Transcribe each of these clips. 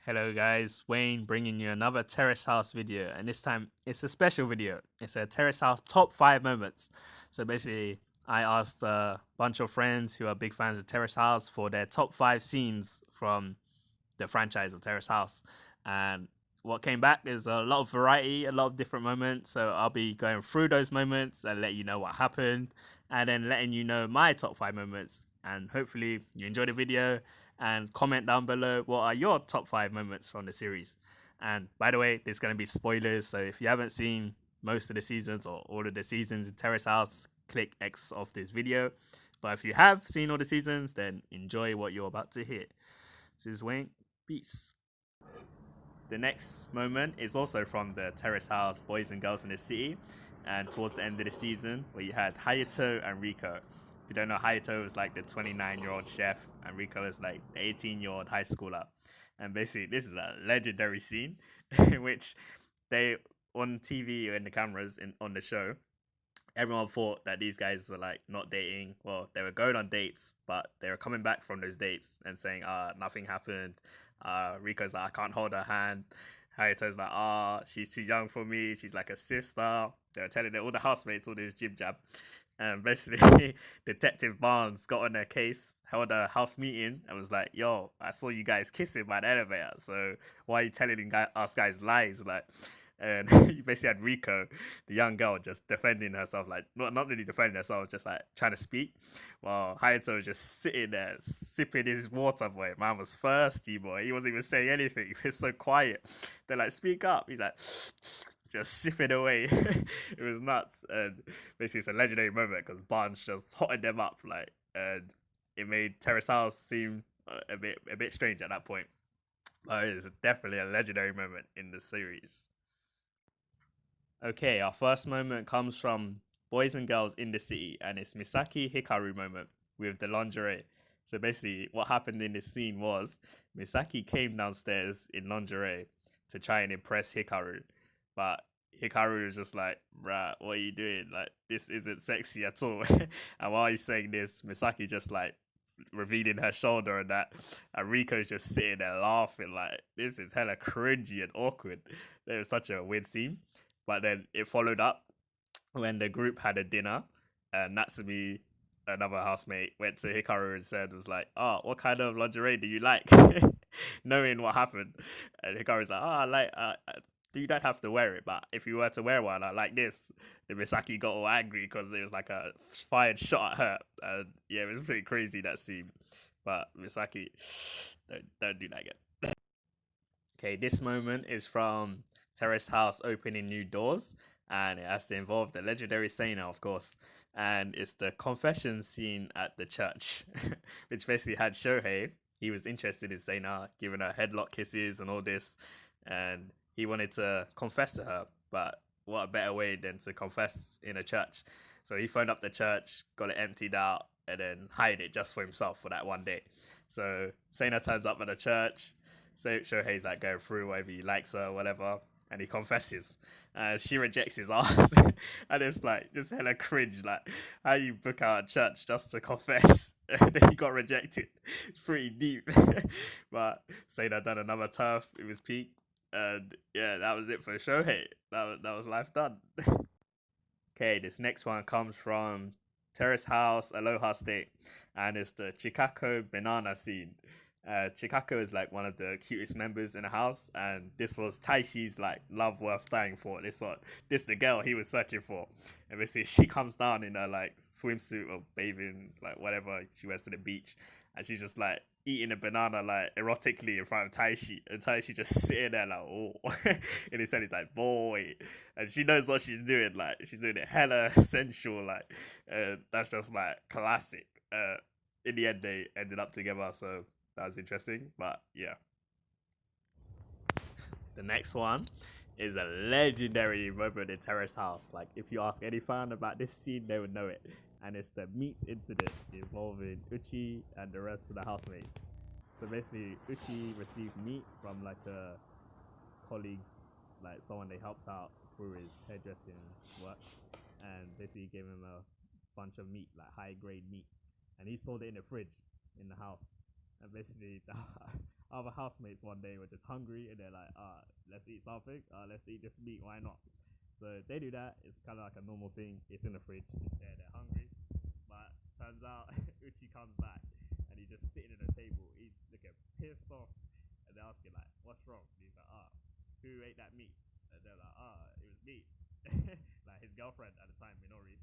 Hello guys, Wayne bringing you another Terrace House video, and this time it's a special video. It's a Terrace House top 5 moments. So basically, I asked a bunch of friends who are big fans of Terrace House for their top 5 scenes from the franchise of Terrace House. And what came back is a lot of variety, a lot of different moments. So I'll be going through those moments and let you know what happened, and then letting you know my top 5 moments. And hopefully you enjoy the video and comment down below what are your top 5 moments from the series. And by the way, there's going to be spoilers, so if you haven't seen most of the seasons or all of the seasons in Terrace House, click X off this video. But if you have seen all the seasons, then enjoy what you're about to hear. This is Wayne. Peace. The next moment is also from the Terrace House Boys and Girls in the City, and towards the end of the season, where you had Hayato and Rico. If you don't know, Hayato is like the 29-year-old chef, and Rico is like the 18-year-old high schooler. And basically, this is a legendary scene in which they, on TV or in the cameras on the show, everyone thought that these guys were like not dating. Well, they were going on dates, but they were coming back from those dates and saying, nothing happened. Rico's like, I can't hold her hand. Hayato's like, she's too young for me. She's like a sister. They were telling all the housemates all this jib jab. And basically, Detective Barnes got on their case, held a house meeting, and was like, yo, I saw you guys kissing by the elevator. So why are you telling us guys lies? Like, and you basically had Rico, the young girl, just defending herself, like not really defending herself, just like trying to speak, while Hayato was just sitting there sipping his water. Boy, man was thirsty, boy. He wasn't even saying anything. He was so quiet. They're like, speak up. He's like, just sipping away. It was nuts. And basically, it's a legendary moment because Barnes just hotted them up, like, and it made Terrace House seem a bit strange at that point. But it's definitely a legendary moment in the series. Okay, our first moment comes from Boys and Girls in the City, and it's Misaki Hikaru moment with the lingerie. So basically, what happened in this scene was Misaki came downstairs in lingerie to try and impress Hikaru, but Hikaru was just like, "Bruh, what are you doing? Like, this isn't sexy at all." And while he's saying this, Misaki just like revealing her shoulder and that, and Rico's just sitting there laughing like, this is hella cringy and awkward. It was such a weird scene. But then it followed up when the group had a dinner, and Natsumi, another housemate, went to Hikaru and said, was like, what kind of lingerie do you like? Knowing what happened. And Hikaru's like, I like, you don't have to wear it, but if you were to wear one, I like this. The Misaki got all angry because it was like a fired shot at her. And yeah, it was pretty crazy, that scene. But Misaki, don't do that again. Okay, this moment is from Terrace House opening new doors, and it has to involve the legendary Seina, of course. And it's the confession scene at the church, which basically had Shohei. He was interested in Seina, giving her headlock kisses and all this, and he wanted to confess to her. But what a better way than to confess in a church? So he phoned up the church, got it emptied out, and then hired it just for himself for that one day. So Seina turns up at the church. So Shohei's like going through whether he likes her or whatever, and he confesses. She rejects his ass, and it's like just hella cringe. Like, how you book out a church just to confess, and then he got rejected. It's pretty deep. But Seina done another turf. It was peak, and yeah, that was it for Shohei. That was life done. Okay, this next one comes from Terrace House, Aloha State, and it's the Chikako banana scene. Chikako is like one of the cutest members in the house, and this was Taishi's like love worth dying for. This the girl he was searching for. And basically she comes down in her like swimsuit or bathing, like whatever she wears to the beach, and she's just like eating a banana like erotically in front of Taishi, and Taishi just sitting there like, oh. And he said, he's like, boy, and she knows what she's doing, like she's doing it hella sensual, like that's just like classic. In the end they ended up together, so that was interesting. But yeah, the next one is a legendary moment in Terrace House. Like, if you ask any fan about this scene, they would know it. And it's the meat incident involving Uchi and the rest of the housemates. So basically, Uchi received meat from like a colleague's, like someone they helped out through his hairdressing work, and basically gave him a bunch of meat, like high grade meat, and he stored it in the fridge in the house. And basically, other housemates one day were just hungry and they're like, let's eat something. Let's eat this meat. Why not? So they do that. It's kind of like a normal thing. It's in the fridge. It's there. They're hungry. But turns out Uchi comes back and he's just sitting at the table. He's looking pissed off. And they're asking like, what's wrong? And he's like, who ate that meat? And they're like, it was me. Like his girlfriend at the time, Minori.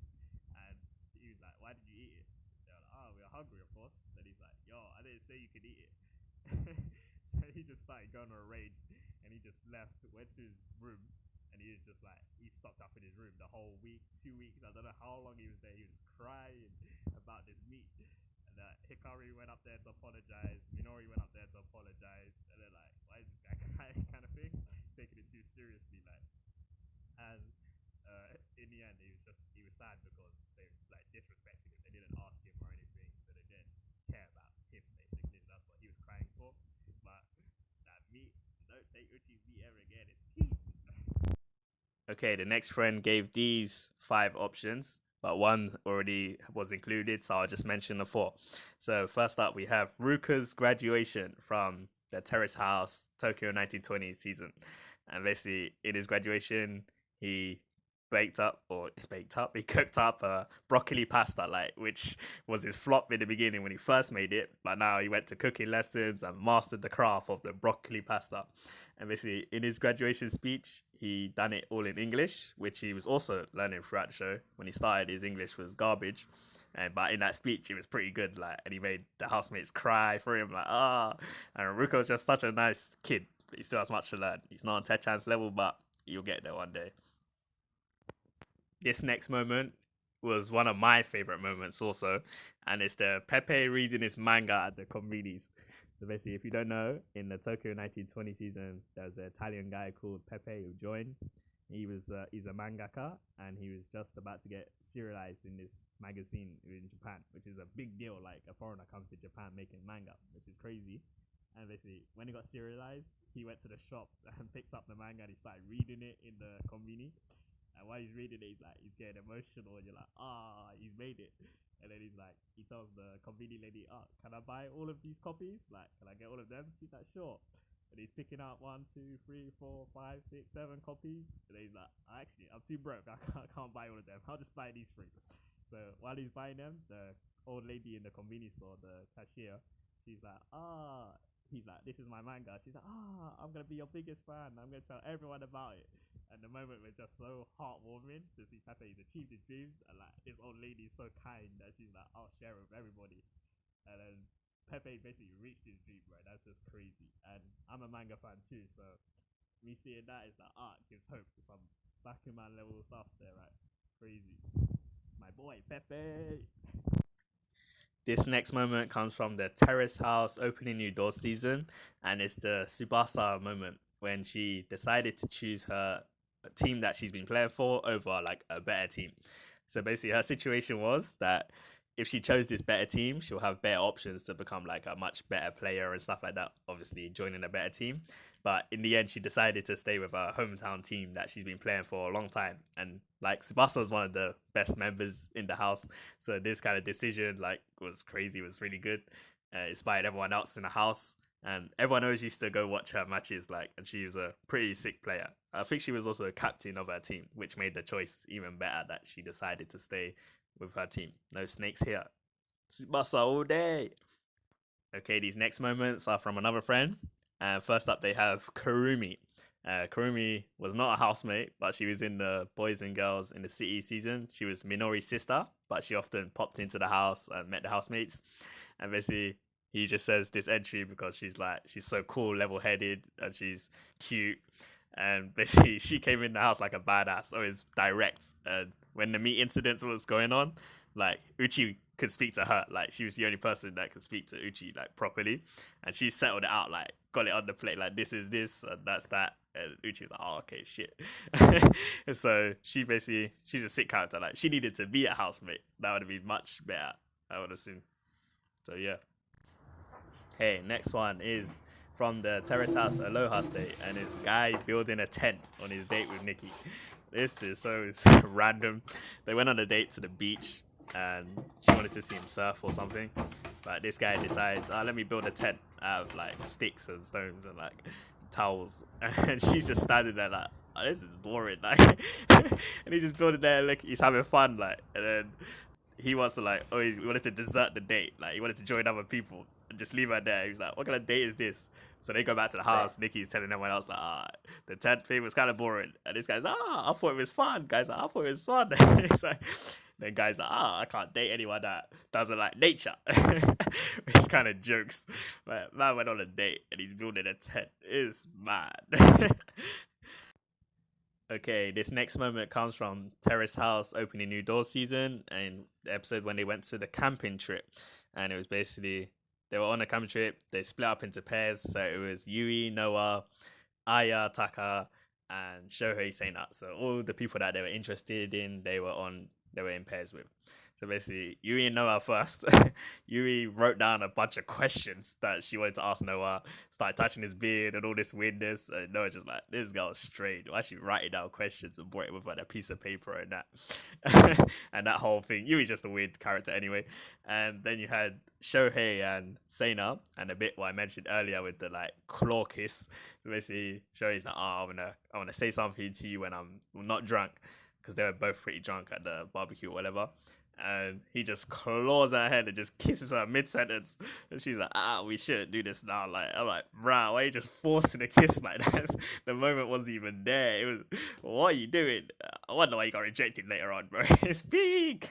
And he was like, why did you eat it? They're like, we were hungry, of course. And he's like, yo, I didn't say you could eat it. So he just started going on a rage and he just left, went to his room, and he was just like, he stocked up in his room the whole week, 2 weeks. I don't know how long he was there. He was crying about this meat. And Hikari went up there to apologize. Minori went up there to apologize. And they're like, why is this guy crying, kind of thing? Taking it too seriously, like. And in the end, he was sad because they like disrespected him. They didn't ask him or anything, so they didn't care about him. Basically, that's what he was crying for. But that meat, don't take Uchi's meat ever again. It's key. Okay, the next friend gave these 5 options, but one already was included, so I'll just mention the 4. So first up, we have Ruka's graduation from the Terrace House Tokyo 1920 season. And basically, in his graduation, he cooked up a broccoli pasta, like, which was his flop in the beginning when he first made it, but now he went to cooking lessons and mastered the craft of the broccoli pasta. And basically in his graduation speech, he done it all in English, which he was also learning throughout the show. When he started, his English was garbage, but in that speech it was pretty good, like, and he made the housemates cry for him, like, and Ruko's just such a nice kid, but he still has much to learn. He's not on Ted-chan's level, but you'll get there one day. This next moment was one of my favorite moments also, and it's the Pepe reading his manga at the convenies. So basically, if you don't know, in the Tokyo 1920 season, there's an Italian guy called Pepe who joined. He's a mangaka, and he was just about to get serialized in this magazine in Japan, which is a big deal. Like, a foreigner comes to Japan making manga, which is crazy. And basically, when he got serialized, he went to the shop and picked up the manga and he started reading it in the conveni. And while he's reading it, he's getting emotional, and you're like, he's made it. And then he tells the convenience lady, can I buy all of these copies? Like, can I get all of them? She's like, sure. And he's picking out 1, 2, 3, 4, 5, 6, 7 copies. And then he's like, actually, I'm too broke. I can't buy all of them. I'll just buy these 3. So while he's buying them, the old lady in the convenience store, the cashier, she's like, he's like, this is my manga. She's like, I'm going to be your biggest fan. I'm going to tell everyone about it. And the moment was just so heartwarming to see Pepe. He's achieved his dreams. And like, this old lady is so kind that she's like, I'll share it with everybody. And then Pepe basically reached his dream, right? That's just crazy. And I'm a manga fan too. So me seeing that is like, gives hope to some Bakuman level stuff there, right? Crazy. My boy, Pepe. This next moment comes from the Terrace House opening new door season, and it's the Tsubasa moment when she decided to choose her team that she's been playing for over like a better team. So basically her situation was that if she chose this better team, she'll have better options to become like a much better player and stuff like that, obviously joining a better team. But in the end, she decided to stay with her hometown team that she's been playing for a long time. And like, Tsubasa was one of the best members in the house. So this kind of decision like was crazy, was really good. Inspired everyone else in the house. And everyone always used to go watch her matches, like, and she was a pretty sick player. I think she was also a captain of her team, which made the choice even better that she decided to stay with her team. No snakes here. Tsubasa all day. Okay, these next moments are from another friend. First up, they have Kurumi. Kurumi was not a housemate, but she was in the Boys and Girls in the City season. She was Minori's sister, but she often popped into the house and met the housemates. And basically, he just says this entry because she's so cool, level-headed, and she's cute. And basically, she came in the house like a badass, always direct. And when the meat incidents was going on, like, Uchi could speak to her. Like, she was the only person that could speak to Uchi, like, properly. And she settled it out, like, got it on the plate, like, this is this, and that's that. And Uchi was like, okay, shit. And so she's a sick character. Like, she needed to be a housemate. That would have been much better, I would assume. So, yeah. Hey, next one is from the Terrace House Aloha State, and it's Guy building a tent on his date with Nikki. This is so random. They went on a date to the beach, and she wanted to see him surf or something. But this guy decides, let me build a tent out of like sticks and stones and like towels, and she's just standing there like, oh, this is boring, like, and he's just building there, like he's having fun, like, and then he wants to like, oh, he wanted to desert the date, like he wanted to join other people and just leave her there. He was like, what kind of date is this? So they go back to the house. Nikki's telling everyone else like, the tent thing was kind of boring, and this guy's like, I thought it was fun. Guys like, I thought it was fun. It's like, then guys like, I can't date anyone that doesn't like nature, which kind of jokes. But man went on a date and he's building a tent. It's mad. Okay, this next moment comes from Terrace House opening new door season, and the episode when they went to the camping trip, and it was basically they were on a camping trip. They split up into pairs, so it was Yui, Noah, Aya, Taka, and Shohei Sena. So all the people that they were interested in, they were in pairs with. So basically, Yui and Noah first. Yui wrote down a bunch of questions that she wanted to ask Noah, started touching his beard and all this weirdness. And Noah's just like, this girl's strange. Why she writing down questions and brought it with like a piece of paper and that? And that whole thing. Yui's just a weird character anyway. And then you had Shohei and Sena, and a bit what I mentioned earlier with the like claw kiss. So basically, Shohei's like, I wanna say something to you when I'm not drunk, because they were both pretty drunk at the barbecue or whatever. And he just claws her head and just kisses her mid-sentence. And she's like, we shouldn't do this now. Like, I'm like, bruh, why are you just forcing a kiss like that? The moment wasn't even there. It was, what are you doing? I wonder why you got rejected later on, bro. It's big.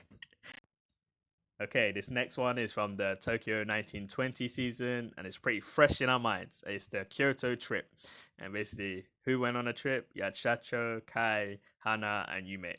Okay, this next one is from the Tokyo 1920 season, and it's pretty fresh in our minds. It's the Kyoto trip. And basically, who went on a trip? You had Shacho, Kai, Hana, and Yume.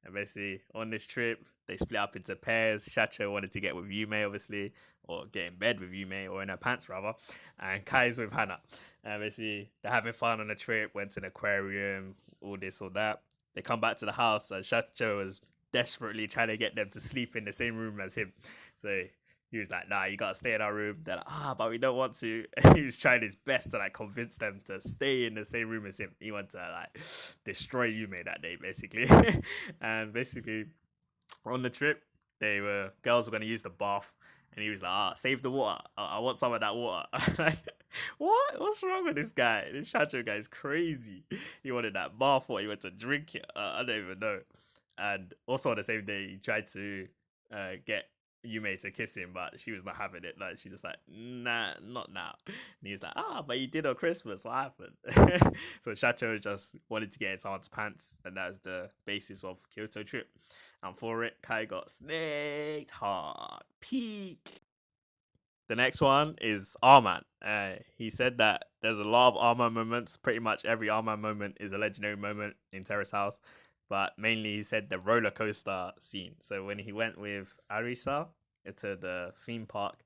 And basically, on this trip, they split up into pairs. Shacho wanted to get with Yume, obviously, or get in bed with Yume, or in her pants, rather. And Kai's with Hana. And basically, they're having fun on the trip, went to an aquarium, all this, all that. They come back to the house, and Shacho was desperately trying to get them to sleep in the same room as him. So he was like, nah, you gotta stay in our room. They're like, but we don't want to. He was trying his best to like convince them to stay in the same room as him. He wanted to like destroy Yume that day, basically. And basically, on the trip, girls were gonna use the bath, and he was like, save the water. I want some of that water. Like, what? What's wrong with this guy? This Shacho guy is crazy. He wanted that bath water. He went to drink it. I don't even know. And also on the same day, he tried to get Yume to kiss him, but she was not having it. Like, she just like, nah, not now. And he was like, but you did on Christmas. What happened? So Shacho just wanted to get in someone's pants, and that was the basis of Kyoto trip. And for it, Kai got snaked hard. Peak. The next one is Arman. He said that there's a lot of Arman moments. Pretty much every Arman moment is a legendary moment in Terrace House. But mainly he said the roller coaster scene. So when he went with Arisa to the theme park,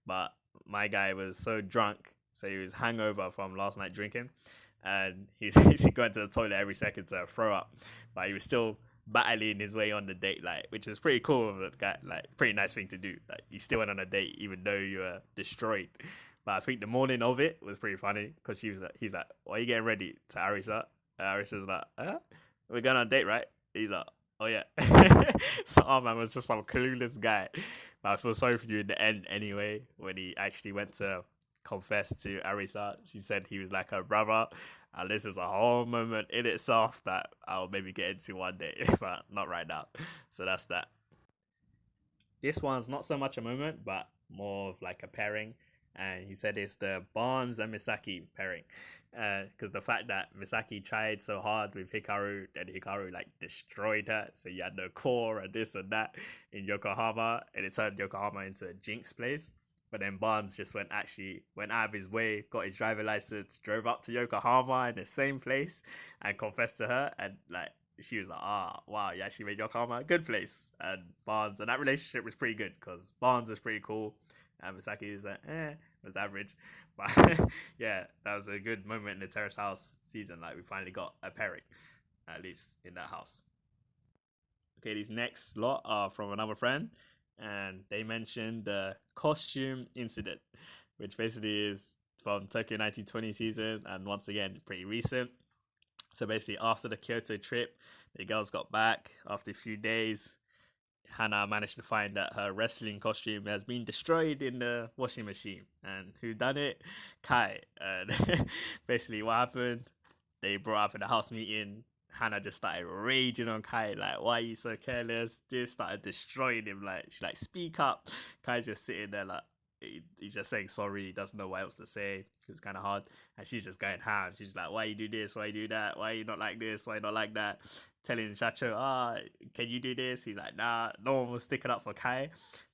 but my guy was so drunk, so he was hangover from last night drinking, and he's going to the toilet every second to throw up. But he was still battling his way on the date, like, which was pretty cool of the guy, like, pretty nice thing to do. Like, you still went on a date even though you were destroyed. But I think the morning of it was pretty funny, because he's like, why are you getting ready? To Arisa. Arisa's like, we're going on a date, right? He's like, oh yeah. So Arman was just some clueless guy. But I feel sorry for you in the end anyway, when he actually went to confess to Arisa. She said he was like her brother. And this is a whole moment in itself that I'll maybe get into one day, but not right now. So that's that. This one's not so much a moment, but more of like a pairing. And he said it's the Barnes and Misaki pairing. Because the fact that Misaki tried so hard with Hikaru, and Hikaru like destroyed her, so you had no core and this and that in Yokohama, and it turned Yokohama into a jinx place. But then Barnes just went out of his way, got his driver license, drove up to Yokohama in the same place, and confessed to her. And like, she was like, wow, you actually made Yokohama a good place. And that relationship was pretty good, because Barnes was pretty cool, and Misaki was like, was average. But yeah, that was a good moment in the Terrace House season. Like, we finally got a pairing, at least in that house. Okay, these next lot are from another friend, and they mentioned the costume incident, which basically is from Tokyo 1920 season, and once again, pretty recent. So basically, after the Kyoto trip, the girls got back after a few days. Hannah managed to find that her wrestling costume has been destroyed in the washing machine. And who done it? Kai. And basically what happened, they brought up in the house meeting. Hannah just started raging on Kai, like, why are you so careless? This started destroying him, like, she's like, speak up. Kai's just sitting there, like, he's just saying sorry, he doesn't know what else to say. It's kind of hard. And she's just going ham. She's like, why you do this? Why you do that? Why you not like this? Why you not like that? Telling Chacho, can you do this? He's like, nah, no one was sticking up for Kai.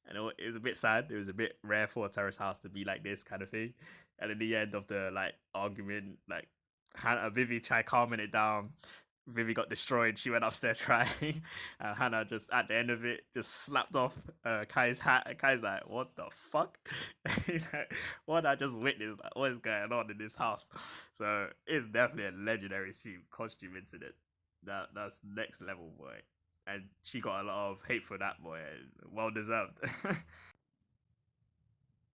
And it was a bit sad. It was a bit rare for a Terrace House to be like this kind of thing. And at the end of the like argument, like Hannah, Vivi tried calming it down. Vivi got destroyed. She went upstairs crying. And Hannah just at the end of it just slapped off Kai's hat. And Kai's like, what the fuck? He's like, what I just witnessed? Like, what is going on in this house? So it's definitely a legendary scene, costume incident. That's next level, boy. And she got a lot of hate for that, boy. Well deserved.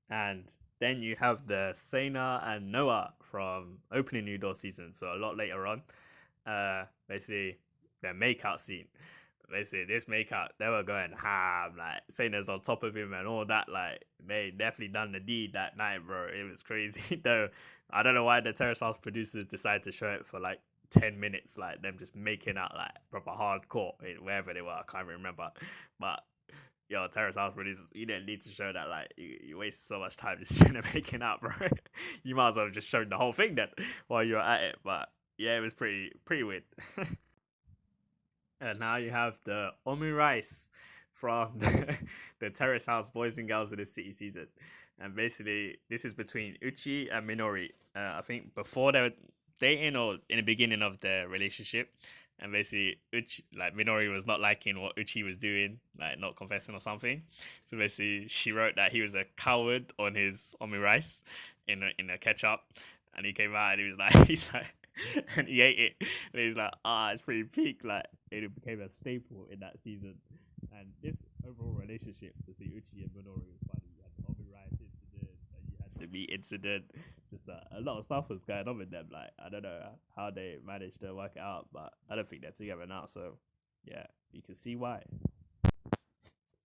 And then you have the Sena and Noah from opening New Door season, so a lot later on. Basically, the makeout scene. Basically, this makeout, they were going ham. Like, Sena's on top of him and all that. Like, they definitely done the deed that night, bro. It was crazy. Though, I don't know why the Terrace House producers decided to show it for like 10 minutes, like them just making out like proper hardcore, wherever they were. I can't remember. But yo, Terrace House producers, you didn't need to show that. Like, you waste so much time just showing them making out, bro. You might as well have just shown the whole thing then while you were at it. But yeah, it was pretty weird. And now you have the Omu Rice from the Terrace House Boys and Girls of the City season. And basically, this is between Uchi and Minori. I think before they were dating or in the beginning of their relationship. And basically, Uchi, like, Minori was not liking what Uchi was doing, like not confessing or something. So basically, she wrote that he was a coward on his Omu Rice in a ketchup. And he came out and he was like, and he ate it. And he's like, it's pretty peak. Like, it became a staple in that season. And this overall relationship between Uchi and Minori was funny. You had the Omi Rice incident, and you had the meat incident. Just a lot of stuff was going on with them. Like, I don't know how they managed to work it out, but I don't think they're together now. So, yeah, you can see why.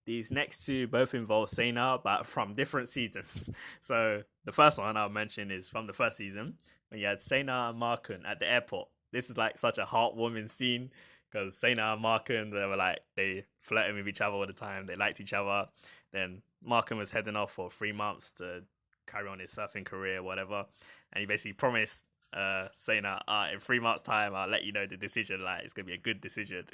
These next two both involve Sena, but from different seasons. So the first one I'll mention is from the first season, when you had Sena and Marken at the airport. This is like such a heartwarming scene because Sena and Marken, they were like, they flirted with each other all the time. They liked each other. Then Marken was heading off for 3 months to carry on his surfing career, whatever. And he basically promised Sena, in 3 months' time, I'll let you know the decision. Like, it's gonna be a good decision.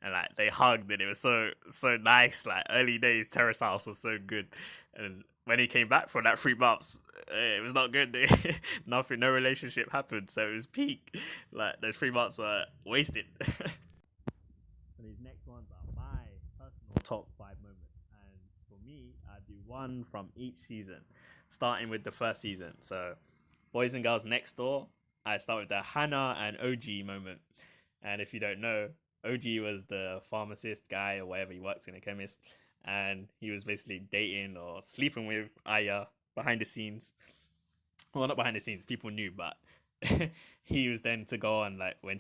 And like, they hugged, and it was so nice. Like, early days, Terrace House was so good. And when he came back from that 3 months, it was not good. Nothing, no relationship happened. So it was peak. Like, those 3 months were wasted. And these next ones are my personal top 5 moments. And for me, I do one from each season, starting with the first season. So, Boys and Girls Next Door, I start with the Hannah and OG moment. And if you don't know, OG was the pharmacist guy or whatever, he works in a chemist. And he was basically dating or sleeping with Aya behind the scenes. Well, not behind the scenes, people knew, but he was then to go on, like, when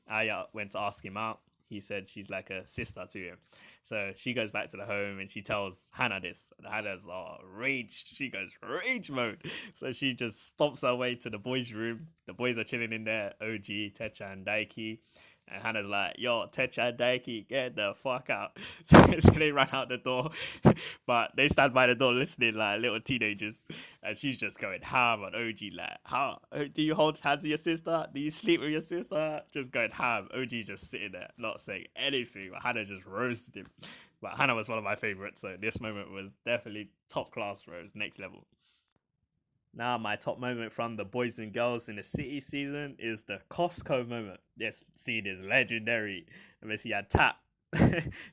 Aya went to ask him out, he said she's like a sister to him. So she goes back to the home and she tells Hannah this. Hannah's rage. She goes rage mode. So she just stomps her way to the boys' room. The boys are chilling in there. OG, Techa, and Daiki. And Hannah's like, yo, Techa and Daiki, get the fuck out. So they run out the door. But they stand by the door listening like little teenagers. And she's just going ham on OG. Like, how do you hold hands with your sister? Do you sleep with your sister? Just going ham. OG's just sitting there, not saying anything. But Hannah just roasted him. But Hannah was one of my favorites. So this moment was definitely top class, bro. It was next level. Now, my top moment from the Boys and Girls in the City season is the Costco moment. This scene is legendary. And basically, you had Tap.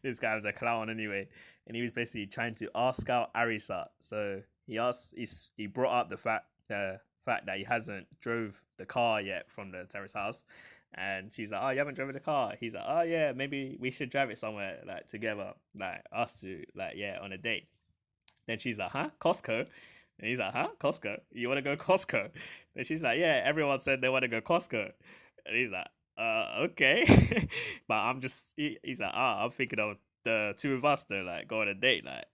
This guy was a clown anyway. And he was basically trying to ask out Arisa. So he brought up the fact that he hasn't drove the car yet from the Terrace House. And she's like, oh, you haven't driven the car? He's like, oh, yeah, maybe we should drive it somewhere, like, together. Like, us two, like, yeah, on a date. Then she's like, huh? Costco? And he's like, huh? Costco? You want to go Costco? And she's like, yeah, everyone said they want to go Costco. And he's like, okay. But he's like, I'm thinking of the two of us though, like go on a date, like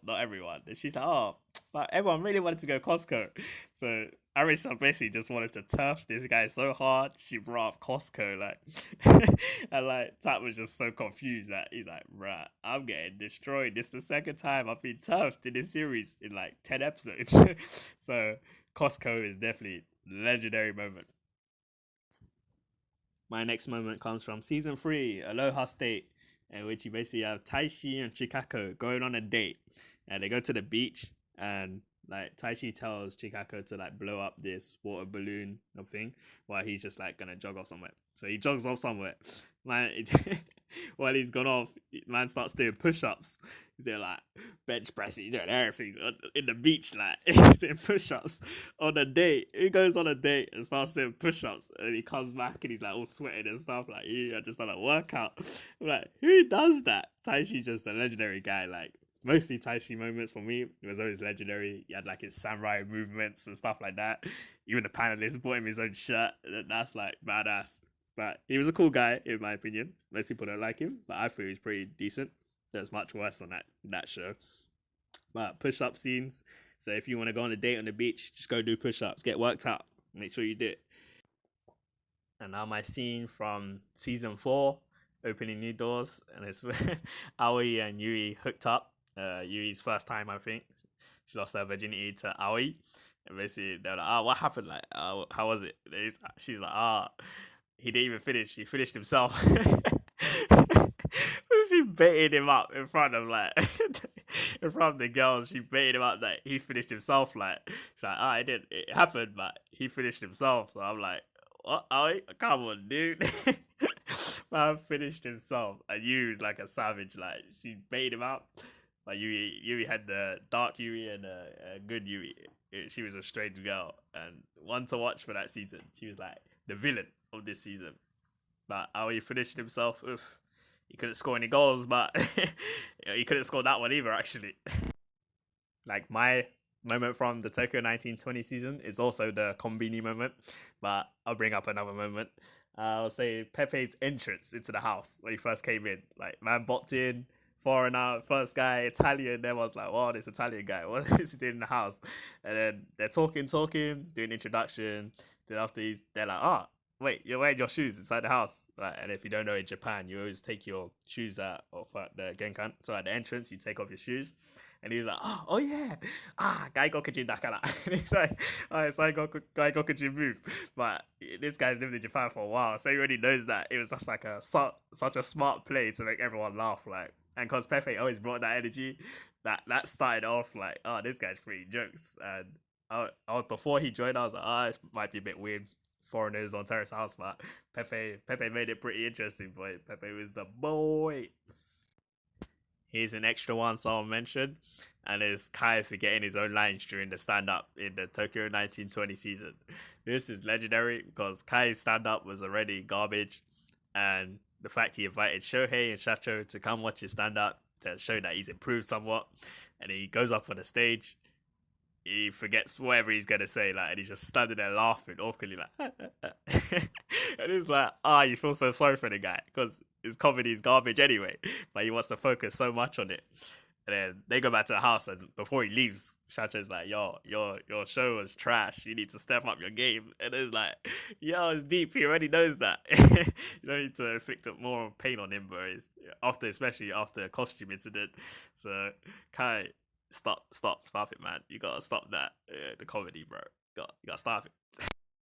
not everyone. And she's like, oh, but everyone really wanted to go Costco. So Arisa basically just wanted to turf this guy so hard. She brought up Costco, like, and like Tat was just so confused that he's like, bruh, I'm getting destroyed. This is the second time I've been turfed in this series in like 10 episodes. So Costco is definitely a legendary moment. My next moment comes from season 3, Aloha State, in which you basically have Taishi and Chikako going on a date, and they go to the beach, and like Taishi tells Chikako to like blow up this water balloon thing, while he's just like gonna jog off somewhere. So he jogs off somewhere, man. While he's gone off, man starts doing push-ups. He's doing like bench pressing, he's doing everything in the beach, like he's doing push-ups on a date. He goes on a date and starts doing push-ups, and he comes back and he's like all sweating and stuff. Like, I just done a workout. I'm like, who does that? Taishi's just a legendary guy. Like, mostly Taishi moments for me, it was always legendary. He had like his samurai movements and stuff like that. Even the panelists bought him his own shirt. That's like badass. But he was a cool guy, in my opinion. Most people don't like him, but I feel he's pretty decent. There's much worse on that show. But push-up scenes. So if you want to go on a date on the beach, just go do push-ups. Get worked out. Make sure you do it. And now my scene from season 4, opening new doors. And it's where Aoi and Yui hooked up. Yui's first time, I think. She lost her virginity to Aoi. And basically, they're like, what happened? Like, how was it? She's like, he didn't even finish. He finished himself. She baited him up in front of in front of the girls. She baited him up that he finished himself. Like, she's like, it happened, but he finished himself. So I'm like, what? Come on, dude. Man finished himself. And Yui was like a savage. Like, she baited him up. Like, Yui had the dark Yui and a good Yui. She was a strange girl and one to watch for that season. She was like the villain of this season. But how he finished himself, he couldn't score any goals, but he couldn't score that one either, actually. Like, my moment from the Tokyo 1920 season is also the Konbini moment, but I'll bring up another moment. I'll say Pepe's entrance into the house when he first came in. Like, man bopped in, foreigner, first guy, Italian. Then was like, wow, this Italian guy, what is he doing in the house? And then they're talking, doing introduction. Then after they're like, wait, you're wearing your shoes inside the house. Like, and if you don't know, in Japan, you always take your shoes out of the genkan. So at the entrance, you take off your shoes. And he was like, oh yeah. Gaikokujin dakara. And he's like, it's like Gaikokujin move. But this guy's lived in Japan for a while, so he already knows that. It was just like such a smart play to make everyone laugh. Like, and because Pepe always brought that energy, that started off like, this guy's pretty jokes. And before he joined, I was like, it might be a bit weird. Foreigners on Terrace House, but Pepe made it pretty interesting, boy. Pepe was the boy. Here's an extra one someone mentioned, and it's Kai forgetting his own lines during the stand-up in the Tokyo 1920 season. This is legendary because Kai's stand-up was already garbage, and the fact he invited Shohei and Shacho to come watch his stand-up to show that he's improved somewhat, and he goes up on the stage, he forgets whatever he's gonna say, like, and he's just standing there laughing awkwardly, like, and it's like, you feel so sorry for the guy because his comedy is garbage anyway, but he wants to focus so much on it. And then they go back to the house, and before he leaves, Shacho's like, your show was trash. You need to step up your game. And it's like, it's deep. He already knows that. You don't need to inflict more pain on him, bro. Especially after a costume incident. So Kai, stop it, man. You gotta stop that. The comedy, bro. You gotta stop it.